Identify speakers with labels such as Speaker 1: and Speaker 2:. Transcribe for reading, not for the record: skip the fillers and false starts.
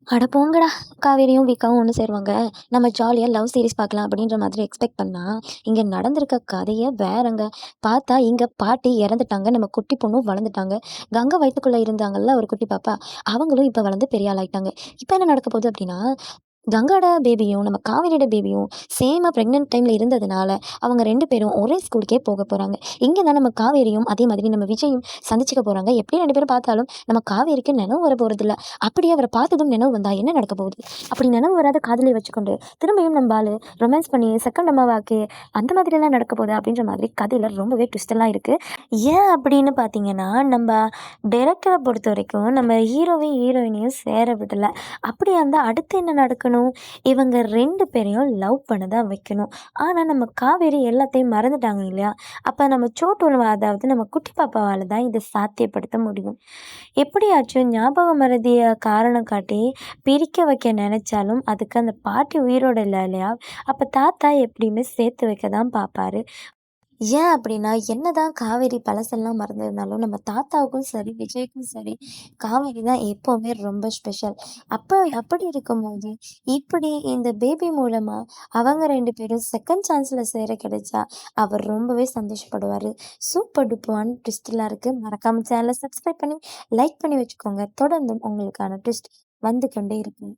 Speaker 1: அட போங்கடா! காவேரியும், விக்காவும் ஒண்ணு சேருவாங்க. நம்ம ஜாலியா லவ் சீரிஸ் பார்க்கலாம் அப்படின்ற மாதிரி எக்ஸ்பெக்ட் பண்ணா, இங்க நடந்திருக்க கதையே வேறங்க. பார்த்தா இங்க பாட்டி இறந்துட்டாங்க. நம்ம குட்டி பொண்ணும் வளர்ந்துட்டாங்க. கங்கா வயித்துக்குள்ள இருந்தாங்கல்ல ஒரு குட்டி பாப்பா, அவங்களும் இப்ப வளர்ந்து பெரிய ஆள் ஆயிட்டாங்க. இப்ப என்ன நடக்க போகுது அப்படின்னா, கங்காட பேபியும், நம்ம காவேரியோட பேபியும் சேமா பிரெக்னன்ட் டைம்ல இருந்ததுனால, அவங்க 2 பேரும் ஒரே ஸ்கூலுக்கே போக போறாங்க. இங்க தான் நம்ம காவேரியும், அதே மாதிரி நம்ம விஜயும் சந்திச்சுக்க போறாங்க. எப்படி 2 பேரும் பார்த்தாலும், நம்ம காவேரிக்கு நினைவு வரப்போறதில்ல. அப்படியே அவர பார்த்ததும் நினைவு வந்தா என்ன நடக்க போகுது? அப்படி நினைவு வராத காதலை வச்சுக்கொண்டு, திரும்பியும் நம்ப ஆளு ரொமான்ஸ் பண்ணி செகண்ட் அம்மாவாக்கி, அந்த மாதிரிலாம் நடக்க போகுதா? அப்படின்ற மாதிரி கதையில ரொம்பவே ட்விஸ்டெல்லாம் இருக்கு. ஏன் அப்படின்னு பார்த்தீங்கன்னா, நம்ப டைரக்டர பொறுத்தவரைக்கும், நம்ம ஹீரோவையும், ஹீரோயினையும் சேர விடல. அப்படியா இருந்தா அடுத்து என்ன நடக்கணும்? இவங்க 2 பேரையும் லவ் பண்ண தான் வைக்கணும். ஆனா, நம்ம காவேரி எல்லாத்தையும் மறந்துட்டாங்க இல்லையா? அப்ப நம்ம சோட்டூ அதாவது நம்ம குட்டி பாப்பாவால தான் இத சாத்தியப்படுத்த முடியும். எப்படியாச்சும் ஞாபக மறதிய காரணம் காட்டி பிரிக்க வைக்க நெனைச்சாலும், அதுக்கு அந்த பாட்டி உயிரோட இல்ல இல்லையா? அப்ப தாத்தா எப்படியுமே சேர்த்து வைக்க தான் பாப்பாரு. ஏன் அப்படின்னா, என்னதான் காவேரி பழசெல்லாம் மறந்திருந்தாலும், நம்ம தாத்தாவுக்கும் சரி, விஜய்க்கும் சரி, காவேரி தான் எப்பவுமே ரொம்ப ஸ்பெஷல். அப்படி இருக்கும்போது, இப்படி இந்த பேபி மூலமா அவங்க 2 பேரும் செகண்ட் சான்ஸ்ல சேர கிடைச்சா, அவர் ரொம்பவே சந்தோஷப்படுவாரு. சூப்பர் டூப்பரான ட்விஸ்ட்லாம் இருக்கு. மறக்காம சேனல சப்ஸ்கிரைப் பண்ணி, லைக் பண்ணி வச்சுக்கோங்க. தொடர்ந்தும் உங்களுக்கான ட்விஸ்ட் வந்து கொண்டே இருக்கும்.